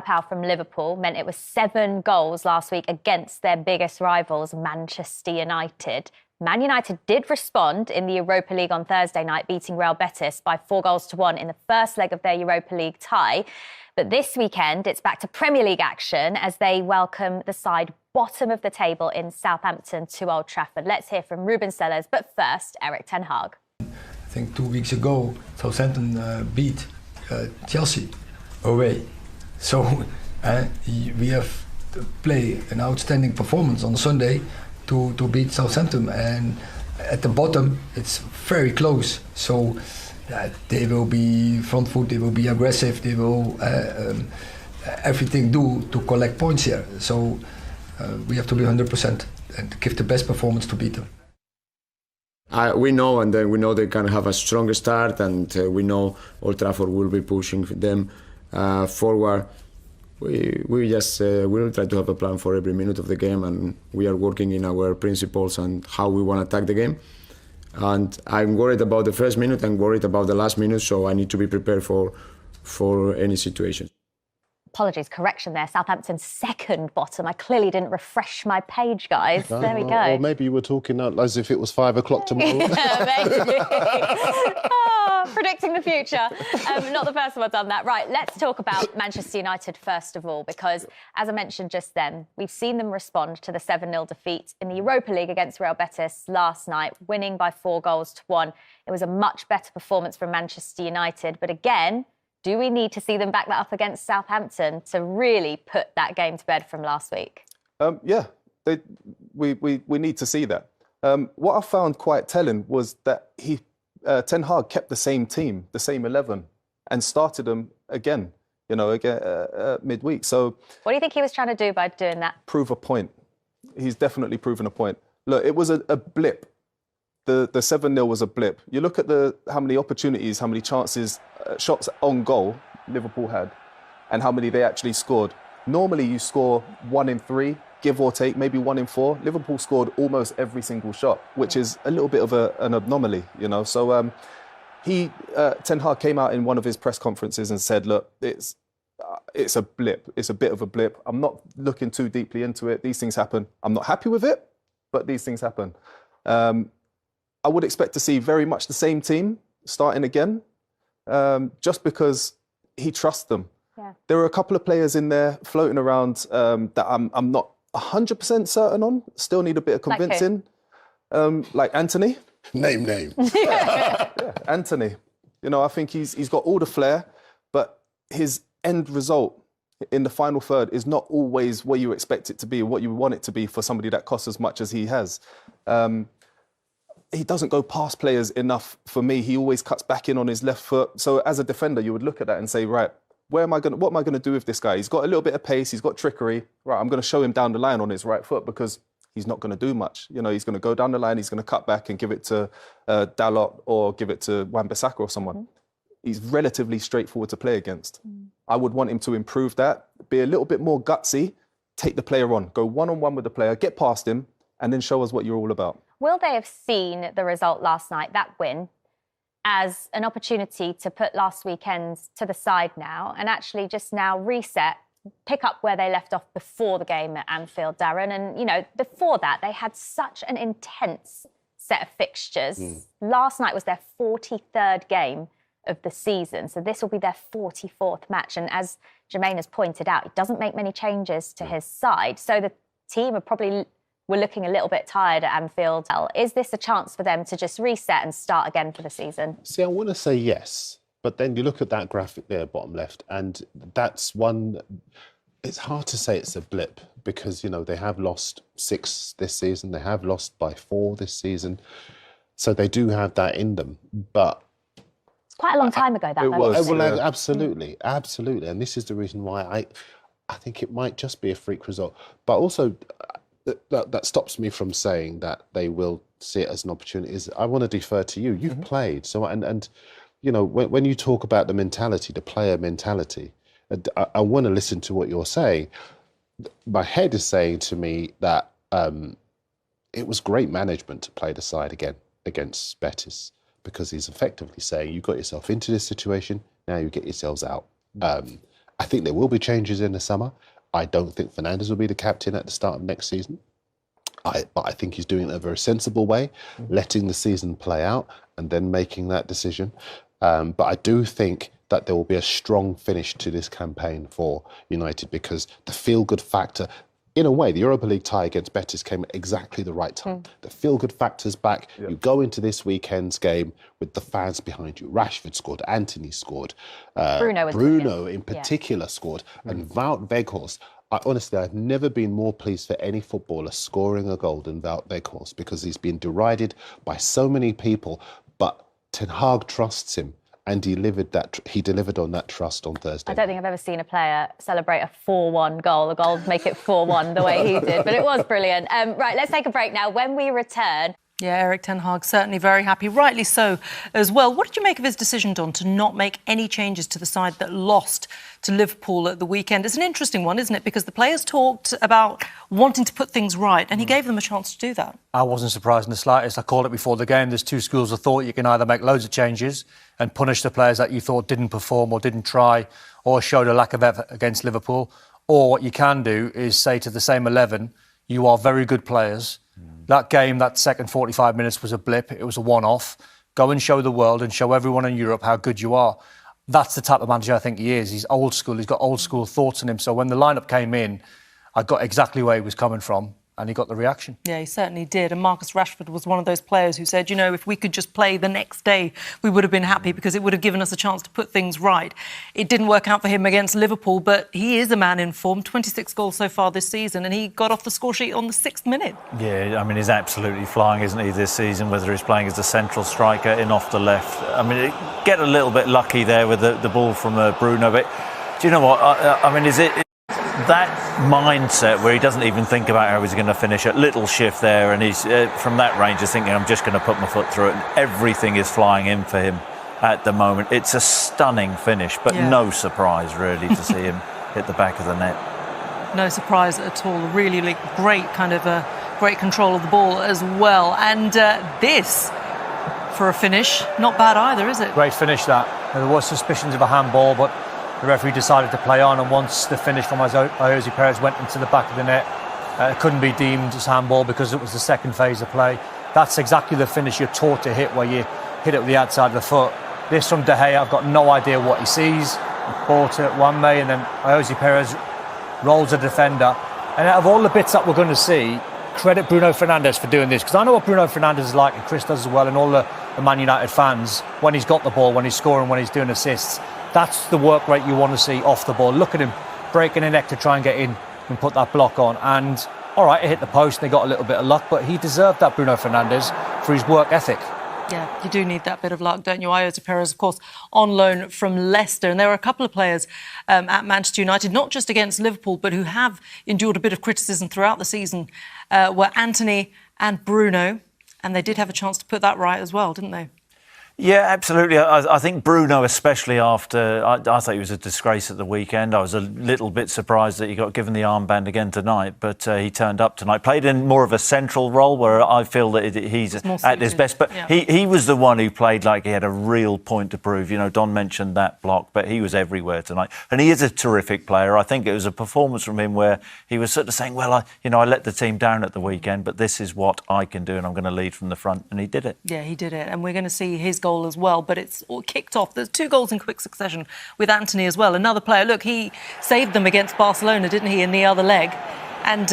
Pal from Liverpool meant it was 7 goals last week against their biggest rivals, Manchester United. Man United did respond in the Europa League on Thursday night, beating Real Betis by 4-1 in the first leg of their Europa League tie. But this weekend, it's back to Premier League action as they welcome the side bottom of the table in Southampton to Old Trafford. Let's hear from Ruben Sellers, but first, Erik ten Hag. I think 2 weeks ago, Southampton beat Chelsea away. So we have to play an outstanding performance on Sunday to beat Southampton, and at the bottom it's very close. So they will be front foot, they will be aggressive, they will everything do to collect points here. So we have to be 100% and give the best performance to beat them. We know, and then we know they can have a stronger start, and we know Old Trafford will be pushing them forward. We will try to have a plan for every minute of the game, and we are working in our principles and how we want to attack the game. And I'm worried about the first minute, I'm worried about the last minute, so I need to be prepared for any situation. Apologies, correction there. Southampton's second bottom. I clearly didn't refresh my page, guys. There we go. Or maybe you were talking as if it was 5 o'clock tomorrow. Maybe. Predicting the future. Not the first time I've done that. Right, let's talk about Manchester United first of all, because as I mentioned just then, we've seen them respond to the 7-0 defeat in the Europa League against Real Betis last night, winning by 4-1. It was a much better performance from Manchester United, but again, do we need to see them back that up against Southampton to really put that game to bed from last week? Yeah, we need to see that. What I found quite telling was that Ten Hag kept the same team, the same 11, and started them again, midweek. So, what do you think he was trying to do by doing that? Prove a point. He's definitely proven a point. Look, it was a blip. The 7-0 was a blip. You look at how many opportunities, how many chances, shots on goal Liverpool had, and how many they actually scored. Normally you score 1 in 3, give or take, maybe 1 in 4. Liverpool scored almost every single shot, which is a little bit of an anomaly, So Ten Hag came out in one of his press conferences and said, look, it's a blip. It's a bit of a blip. I'm not looking too deeply into it. These things happen. I'm not happy with it, but these things happen. I would expect to see very much the same team starting again, just because he trusts them. Yeah. There are a couple of players in there floating around that I'm not 100% certain on. Still need a bit of convincing. Like Anthony. Name. Yeah, Anthony. I think he's got all the flair, but his end result in the final third is not always what you expect it to be, what you want it to be for somebody that costs as much as he has. He doesn't go past players enough for me. He always cuts back in on his left foot. So as a defender, you would look at that and say, right, what am I going to do with this guy? He's got a little bit of pace. He's got trickery. Right, I'm going to show him down the line on his right foot because he's not going to do much. He's going to go down the line. He's going to cut back and give it to Dalot or give it to Wan-Bissaka or someone. Mm. He's relatively straightforward to play against. Mm. I would want him to improve that, be a little bit more gutsy, take the player on, go one-on-one with the player, get past him, and then show us what you're all about. Will they have seen the result last night, that win, as an opportunity to put last weekend's to the side now and actually just now reset, pick up where they left off before the game at Anfield, Darren? And, before that, they had such an intense set of fixtures. Mm. Last night was their 43rd game of the season, so this will be their 44th match. And as Jermaine has pointed out, he doesn't make many changes to his side, so the team are probably... We're looking a little bit tired at Anfield. Is this a chance for them to just reset and start again for the season? See, I want to say yes, but then you look at that graphic there, bottom left, and that's one... It's hard to say it's a blip because, they have lost 6 this season. They have lost by 4 this season. So they do have that in them. But... It's quite a long time ago, that, it was. Well, absolutely. And this is the reason why I think it might just be a freak result. But also... That stops me from saying that they will see it as an opportunity. I want to defer to you. You've played, so and when you talk about the mentality, the player mentality, I want to listen to what you're saying. My head is saying to me that it was great management to play the side again against Betis, because he's effectively saying you got yourself into this situation, now you get yourselves out. I think there will be changes in the summer. I don't think Fernandes will be the captain at the start of next season. But I think he's doing it in a very sensible way, letting the season play out and then making that decision. But I do think that there will be a strong finish to this campaign for United, because the feel-good factor, in a way, the Europa League tie against Betis came at exactly the right time. The feel-good factor's back. Yep. You go into this weekend's game with the fans behind you. Rashford scored, Antony scored, Bruno in particular scored, and Wout Weghorst. Honestly, I've never been more pleased for any footballer scoring a goal than Wout Weghorst, because he's been derided by so many people, but Ten Hag trusts him, and he delivered on that trust on Thursday. I don't think I've ever seen a player celebrate a 4-1 goal, a goal make it 4-1 the way he did, but it was brilliant. Right, let's take a break now. When we return... Yeah, Erik ten Hag certainly very happy, rightly so as well. What did you make of his decision, Don, to not make any changes to the side that lost to Liverpool at the weekend? It's an interesting one, isn't it? Because the players talked about wanting to put things right, and he gave them a chance to do that. I wasn't surprised in the slightest. I called it before the game. There's two schools of thought. You can either make loads of changes and punish the players that you thought didn't perform or didn't try or showed a lack of effort against Liverpool. Or what you can do is say to the same 11, you are very good players. That game, that second 45 minutes was a blip. It was a one-off. Go and show the world and show everyone in Europe how good you are. That's the type of manager I think he is. He's old school. He's got old school thoughts in him. So when the lineup came in, I got exactly where he was coming from, and he got the reaction. Yeah, he certainly did. And Marcus Rashford was one of those players who said, you know, if we could just play the next day, we would have been happy because it would have given us a chance to put things right. It didn't work out for him against Liverpool, but he is a man in form. 26 goals so far this season, and he got off the score sheet on the 6th minute. Yeah, I mean, he's absolutely flying, isn't he, this season, whether he's playing as a central striker in off the left. I mean, get a little bit lucky there with the ball from Bruno, but do you know what? I mean, is it that mindset where he doesn't even think about how he's going to finish, a little shift there, and he's from that range is thinking, I'm just going to put my foot through it, and everything is flying in for him at the moment. It's a stunning finish, but no surprise really to see him hit the back of the net. No surprise at all. Really, really great kind of great control of the ball as well. And this, for a finish, not bad either, is it? Great finish that. There was suspicions of a handball, but the referee decided to play on, and once the finish from Jose Perez went into the back of the net, it couldn't be deemed as handball because it was the second phase of play. That's exactly the finish you're taught to hit, where you hit it with the outside of the foot. This from De Gea, I've got no idea what he sees. Ball to one way, and then Jose Perez rolls a defender. And out of all the bits that we're going to see, credit Bruno Fernandes for doing this, because I know what Bruno Fernandes is like, and Chris does as well, and all the Man United fans, when he's got the ball, when he's scoring, when he's doing assists. That's the work rate you want to see off the ball. Look at him breaking a neck to try and get in and put that block on. And, all right, it hit the post and they got a little bit of luck, but he deserved that, Bruno Fernandes, for his work ethic. Yeah, you do need that bit of luck, don't you? Jose Perez, of course, on loan from Leicester. And there were a couple of players at Manchester United, not just against Liverpool, but who have endured a bit of criticism throughout the season, were Antony and Bruno. And they did have a chance to put that right as well, didn't they? Yeah, absolutely. I think Bruno, especially after... I thought he was a disgrace at the weekend. I was a little bit surprised that he got given the armband again tonight, but he turned up tonight. Played in more of a central role where I feel that he's at his best. But he was the one who played like he had a real point to prove. You know, Don mentioned that block, but he was everywhere tonight. And he is a terrific player. I think it was a performance from him where he was sort of saying, well, I let the team down at the weekend, but this is what I can do and I'm going to lead from the front. And he did it. Yeah, he did it. And we're going to see his goal as well, but it's all kicked off. There's 2 goals in quick succession with Antony as well. Another player, look, he saved them against Barcelona, didn't he, in the other leg? And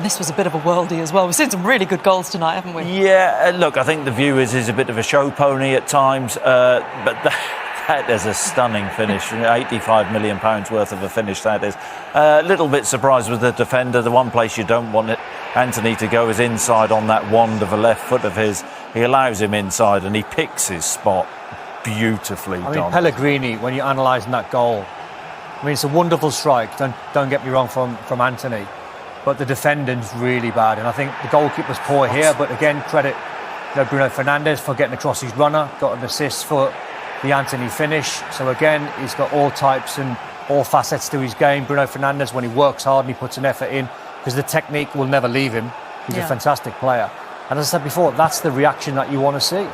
this was a bit of a worldie as well. We've seen some really good goals tonight, haven't we? Yeah, look, I think the view is he's a bit of a show pony at times, but that is a stunning finish. £85 million worth of a finish, that is. A little bit surprised with the defender. The one place you don't want Antony to go is inside on that wand of a left foot of his. He allows him inside and he picks his spot beautifully. I mean, Pellegrini, when you're analysing that goal, I mean, it's a wonderful strike, don't get me wrong, from Antony, but the defending's really bad, and I think the goalkeeper's poor here, but again, credit Bruno Fernandes for getting across his runner, got an assist for the Antony finish. So again, he's got all types and all facets to his game. Bruno Fernandes, when he works hard and he puts an effort in, because the technique will never leave him. He's a fantastic player. And as I said before, that's the reaction that you want to see.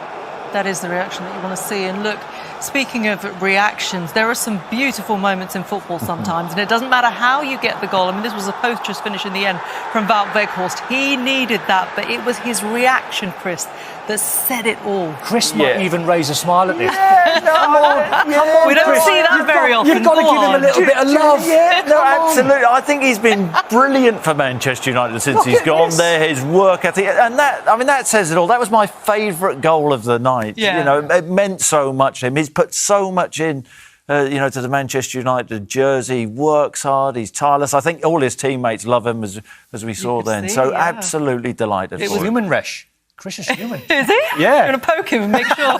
That is the reaction that you want to see. And look, speaking of reactions, there are some beautiful moments in football sometimes, and it doesn't matter how you get the goal. I mean, this was a post-just finish in the end from Wout Weghorst. He needed that, but it was his reaction, Chris, that said it all. Chris might even raise a smile at this. Come on, We don't Chris. see that very often. You've got to give him a little bit of love. Absolutely. I think he's been brilliant for Manchester United since he's gone there. His work ethic, and that says it all. That was my favourite goal of the night. Yeah. You know, it meant so much to him. He's put so much in. To the Manchester United jersey. He works hard, he's tireless. I think all his teammates love him, as we saw then. Absolutely delighted. It was human, Resh. Chris is human. Is he? Yeah. You're going to poke him and make sure.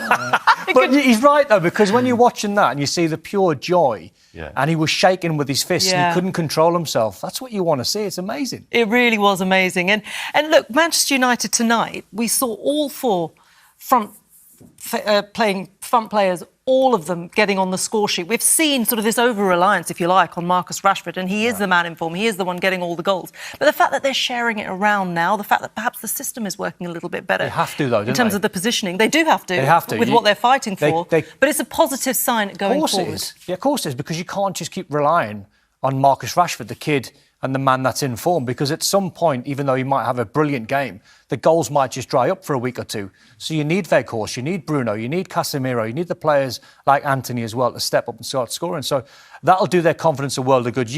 But he's right, though, because when you're watching that and you see the pure joy, and he was shaking with his fists and he couldn't control himself, that's what you want to see. It's amazing. It really was amazing. And look, Manchester United tonight, we saw all four front players, all of them getting on the score sheet. We've seen sort of this over-reliance, if you like, on Marcus Rashford, and he is the man in form. He is the one getting all the goals. But the fact that they're sharing it around now, the fact that perhaps the system is working a little bit better. They have to, though, don't in terms they? of the positioning. They do have to. They have to. With what they're fighting for. But it's a positive sign going forward. Of course it is. Yeah, of course it is, because you can't just keep relying on Marcus Rashford, the kid and the man that's in form, because at some point, even though he might have a brilliant game, the goals might just dry up for a week or two. So you need Weghorst, you need Bruno, you need Casemiro, you need the players like Anthony as well to step up and start scoring. So that'll do their confidence a world of good.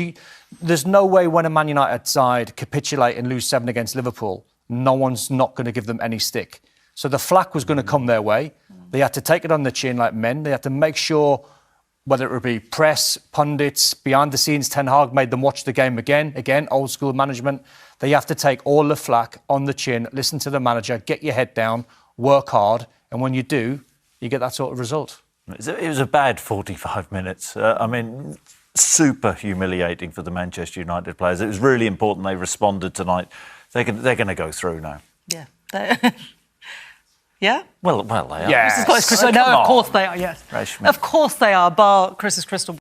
There's no way when a Man United side capitulate and lose 7 against Liverpool, no one's not going to give them any stick. So the flak was going to come their way. They had to take it on the chin like men. They had to make sure, whether it would be press, pundits, behind the scenes, Ten Hag made them watch the game again, old school management. They have to take all the flack on the chin, listen to the manager, get your head down, work hard, and when you do, you get that sort of result. It was a bad 45 minutes. Super humiliating for the Manchester United players. It was really important they responded tonight. They're going to go through now. Yeah. Yeah? Well, they are. Yes. Chris, no, of course they are, yes. Rashford. Of course they are, bar Chris's crystal